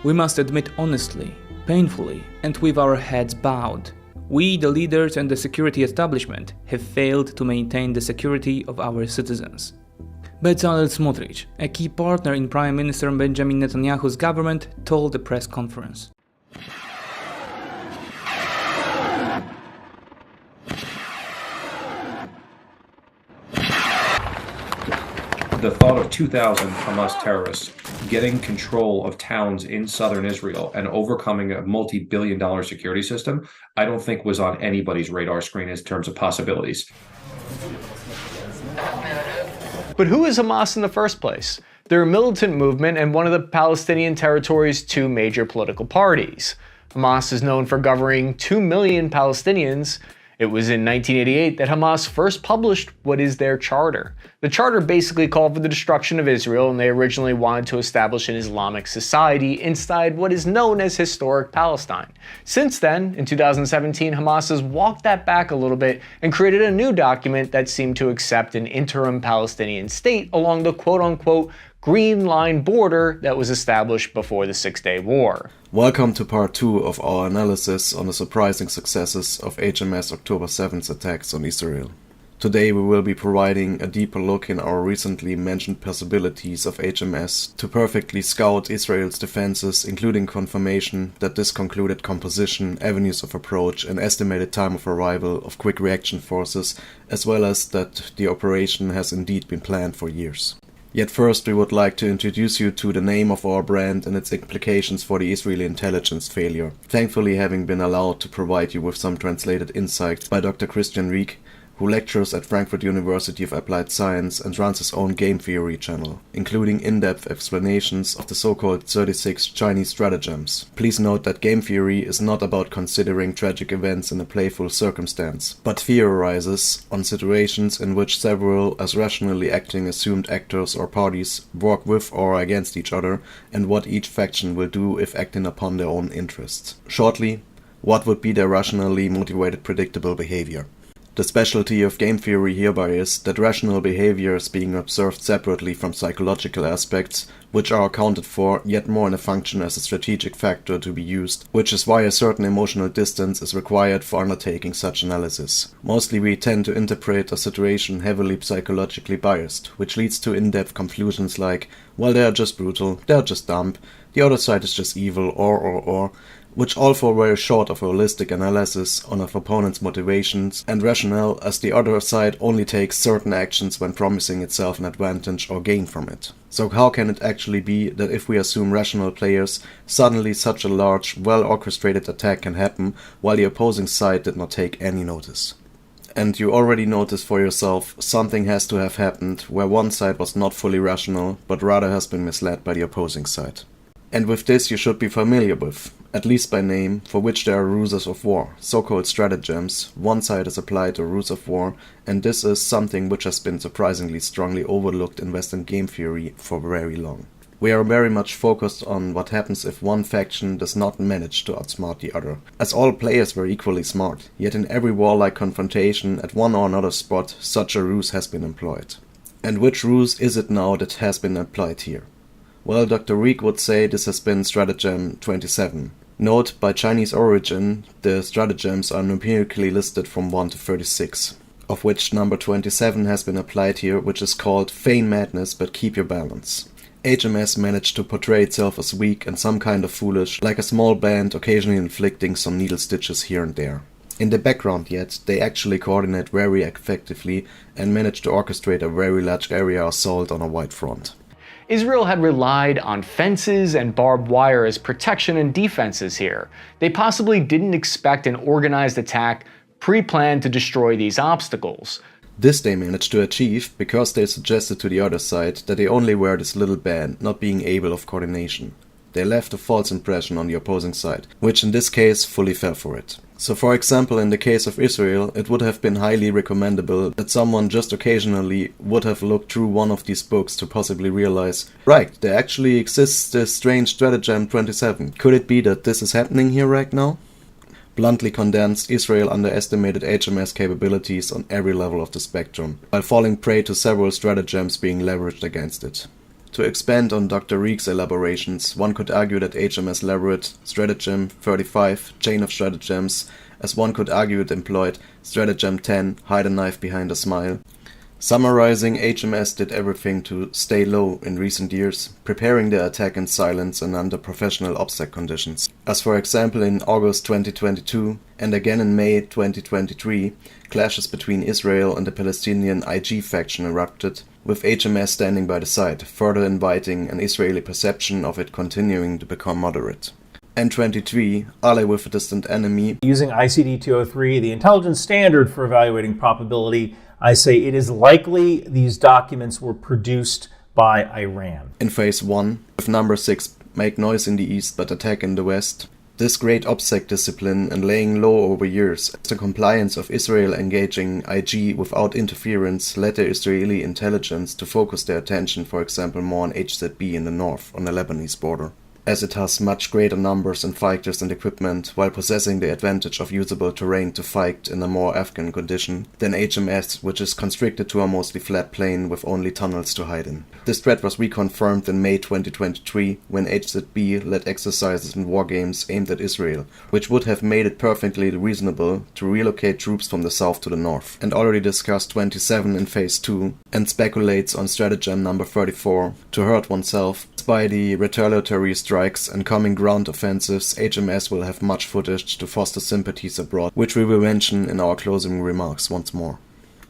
We must admit honestly, painfully, and with our heads bowed. We, the leaders and the security establishment, have failed to maintain the security of our citizens. Bezalel Smotrich, a key partner in Prime Minister Benjamin Netanyahu's government, told the press conference. The thought of 2,000 Hamas terrorists getting control of towns in southern Israel and overcoming a multi-billion-dollar security system, I don't think was on anybody's radar screen in terms of possibilities. But who is Hamas in the first place? They're a militant movement and one of the Palestinian territory's two major political parties. Hamas is known for governing 2 million Palestinians. It was in 1988 that Hamas first published what is their charter. The charter basically called for the destruction of Israel, and they originally wanted to establish an Islamic society inside what is known as historic Palestine. Since then, in 2017, Hamas has walked that back a little bit and created a new document that seemed to accept an interim Palestinian state along the quote-unquote Green Line border that was established before the Six-Day War. Welcome to part 2 of our analysis on the surprising successes of HMS October 7th attacks on Israel. Today we will be providing a deeper look in our recently mentioned possibilities of HMS to perfectly scout Israel's defenses, including confirmation that this concluded composition, avenues of approach, and estimated time of arrival of quick reaction forces, as well as that the operation has indeed been planned for years. Yet first we would like to introduce you to the name of our brand and its implications for the Israeli intelligence failure, thankfully having been allowed to provide you with some translated insights by Dr. Christian Reek, who lectures at Frankfurt University of Applied Science and runs his own game theory channel, including in-depth explanations of the so-called 36 Chinese stratagems. Please note that game theory is not about considering tragic events in a playful circumstance, but theorizes on situations in which several as rationally acting assumed actors or parties work with or against each other, and what each faction will do if acting upon their own interests. Shortly, what would be their rationally motivated predictable behavior? The specialty of game theory hereby is that rational behavior is being observed separately from psychological aspects, which are accounted for yet more in a function as a strategic factor to be used, which is why a certain emotional distance is required for undertaking such analysis. Mostly we tend to interpret a situation heavily psychologically biased, which leads to in-depth conclusions like, well, they are just brutal, they are just dumb, the other side is just evil, or, which all fall very short of a holistic analysis on of opponent's motivations and rationale, as the other side only takes certain actions when promising itself an advantage or gain from it. So how can it actually be that if we assume rational players, suddenly such a large, well-orchestrated attack can happen while the opposing side did not take any notice? And you already noticed for yourself, something has to have happened where one side was not fully rational, but rather has been misled by the opposing side. And with this you should be familiar with, at least by name, for which there are rules of war, so-called stratagems. One side is applied to rules of war, and this is something which has been surprisingly strongly overlooked in Western game theory for very long. We are very much focused on what happens if one faction does not manage to outsmart the other, as all players were equally smart, yet in every warlike confrontation at one or another spot such a ruse has been employed. And which ruse is it now that has been applied here? Well, Dr. Reek would say this has been stratagem 27. Note, by Chinese origin, the stratagems are numerically listed from 1 to 36, of which number 27 has been applied here, which is called Fain Madness, but keep your balance. HMS managed to portray itself as weak and some kind of foolish, like a small band occasionally inflicting some needle stitches here and there. In the background yet, they actually coordinate very effectively and manage to orchestrate a very large area assault on a wide front. Israel had relied on fences and barbed wire as protection and defenses here. They possibly didn't expect an organized attack pre-planned to destroy these obstacles. This they managed to achieve because they suggested to the other side that they only were this little band, not being able of coordination. They left a false impression on the opposing side, which in this case fully fell for it. So for example, in the case of Israel, it would have been highly recommendable that someone just occasionally would have looked through one of these books to possibly realize, right, there actually exists this strange stratagem 27. Could it be that this is happening here right now? Bluntly condensed, Israel underestimated HMS capabilities on every level of the spectrum, while falling prey to several stratagems being leveraged against it. To expand on Dr. Reek's elaborations, one could argue that HMS Labyrinth, Stratagem 35, Chain of Stratagems, as one could argue it employed Stratagem 10, Hide a Knife Behind a Smile. Summarizing, HMS did everything to stay low in recent years, preparing their attack in silence and under professional OPSEC conditions. As for example in August 2022 and again in May 2023, clashes between Israel and the Palestinian IG faction erupted, with HMS standing by the side, further inviting an Israeli perception of it continuing to become moderate. N23, ally with a distant enemy. Using ICD-203, the intelligence standard for evaluating probability, I say it is likely these documents were produced by Iran. In phase 1, with number 6, make noise in the east but attack in the west. This great OPSEC discipline and laying low over years, the compliance of Israel engaging IG without interference led the Israeli intelligence to focus their attention, for example, more on HZB in the north, on the Lebanese border, as it has much greater numbers and fighters and equipment, while possessing the advantage of usable terrain to fight in a more Afghan condition, than HMS, which is constricted to a mostly flat plain with only tunnels to hide in. This threat was reconfirmed in May 2023, when HZB led exercises and war games aimed at Israel, which would have made it perfectly reasonable to relocate troops from the south to the north, and already discussed 27 in phase 2, and speculates on stratagem number 34, to hurt oneself. By the retaliatory strikes and coming ground offensives, HMS will have much footage to foster sympathies abroad, which we will mention in our closing remarks once more.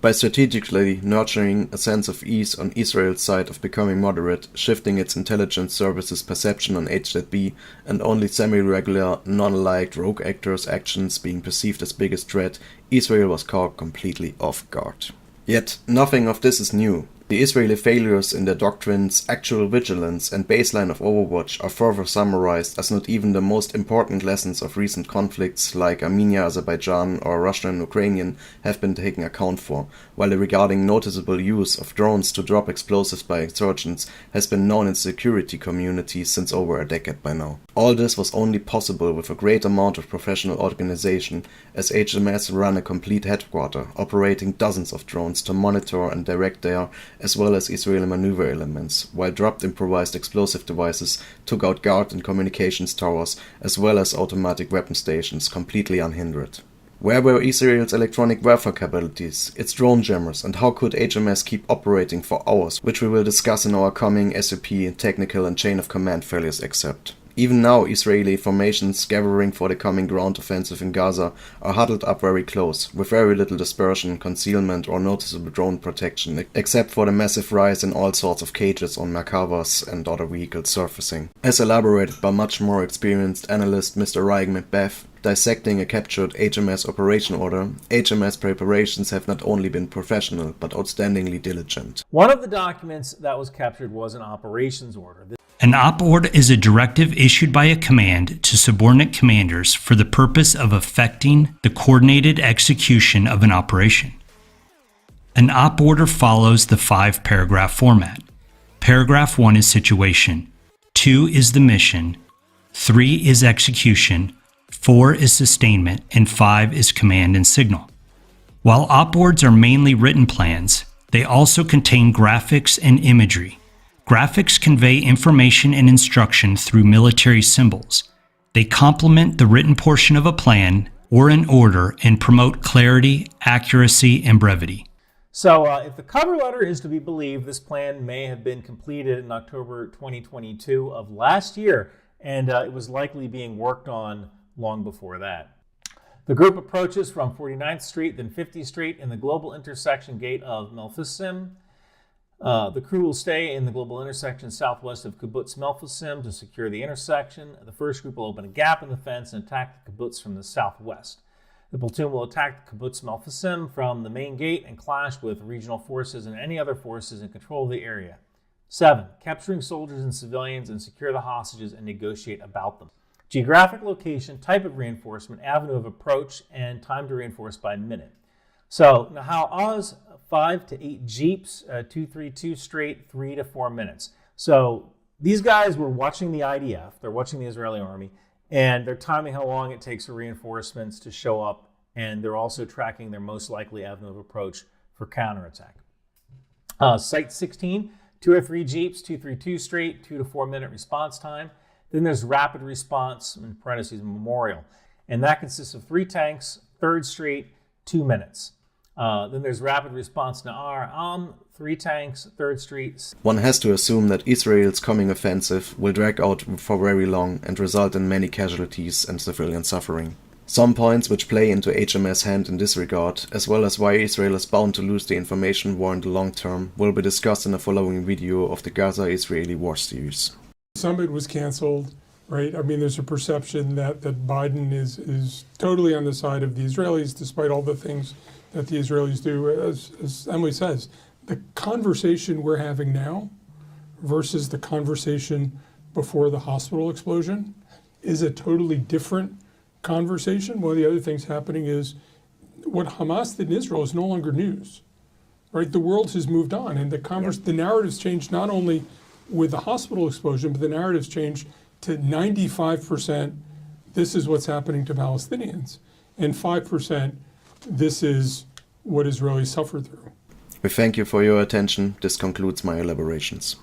By strategically nurturing a sense of ease on Israel's side of becoming moderate, shifting its intelligence services perception on HZB, and only semi-regular, non-liked rogue actors' actions being perceived as biggest threat, Israel was caught completely off guard. Yet, nothing of this is new. The Israeli failures in their doctrines, actual vigilance, and baseline of Overwatch are further summarized as not even the most important lessons of recent conflicts like Armenia, Azerbaijan, or Russian and Ukrainian have been taken account for, while the regarding noticeable use of drones to drop explosives by insurgents has been known in security communities since over a decade by now. All this was only possible with a great amount of professional organization, as HMS ran a complete headquarter, operating dozens of drones to monitor and direct their as well as Israeli maneuver elements, while dropped improvised explosive devices took out guard and communications towers as well as automatic weapon stations completely unhindered. Where were Israel's electronic warfare capabilities, its drone jammers, and how could HMS keep operating for hours, which we will discuss in our coming SOP technical and chain of command failures excerpt. Even now, Israeli formations gathering for the coming ground offensive in Gaza are huddled up very close, with very little dispersion, concealment, or noticeable drone protection, except for the massive rise in all sorts of cages on Merkavas and other vehicles surfacing. As elaborated by much more experienced analyst Mr. Ryan Macbeth, dissecting a captured HMS operation order, HMS preparations have not only been professional, but outstandingly diligent. One of the documents that was captured was an operations order. An op order is a directive issued by a command to subordinate commanders for the purpose of effecting the coordinated execution of an operation. An op order follows the 5-paragraph format. Paragraph 1 is situation, 2 is the mission, 3 is execution, 4 is sustainment, and 5 is command and signal. While op ords are mainly written plans, they also contain graphics and imagery. Graphics convey information and instruction through military symbols. They complement the written portion of a plan or an order and promote clarity, accuracy, and brevity. So if the cover letter is to be believed, this plan may have been completed in October 2022 of last year, and it was likely being worked on long before that. The group approaches from 49th Street, then 50th Street in the global intersection gate of Melfisim. The crew will stay in the global intersection southwest of Kibbutz Melfisim to secure the intersection. The first group will open a gap in the fence and attack the kibbutz from the southwest. The platoon will attack the Kibbutz Melfisim from the main gate and clash with regional forces and any other forces in control of the area. 7. Capturing soldiers and civilians and secure the hostages and negotiate about them. Geographic location, type of reinforcement, avenue of approach, and time to reinforce by minute. So, Nahal Oz, 5 to 8 jeeps, 232 straight, 3 to 4 minutes. So these guys were watching the IDF, they're watching the Israeli army, and they're timing how long it takes for reinforcements to show up, and they're also tracking their most likely avenue of approach for counterattack. Site 16, 2 Jeeps, 232 straight, 2 to 4 minute response time. Then there's rapid response, in parentheses, memorial. And that consists of 3 tanks, 3rd straight, 2 minutes. Then there's rapid response Na'ar, 3 tanks, 3rd street. One has to assume that Israel's coming offensive will drag out for very long and result in many casualties and civilian suffering. Some points which play into HMS' hand in this regard, as well as why Israel is bound to lose the information war in the long term, will be discussed in the following video of the Gaza-Israeli War series. The summit was canceled, right? I mean, there's a perception that Biden is totally on the side of the Israelis, despite all the things that the Israelis do. As Emily says, the conversation we're having now versus the conversation before the hospital explosion is a totally different conversation. One of the other things happening is what Hamas did in Israel is no longer news, right? The world has moved on, and the narrative's changed not only with the hospital explosion, but the narrative's changed to 95% this is what's happening to Palestinians, and 5% this is what Israelis suffer through. We thank you for your attention. This concludes my elaborations.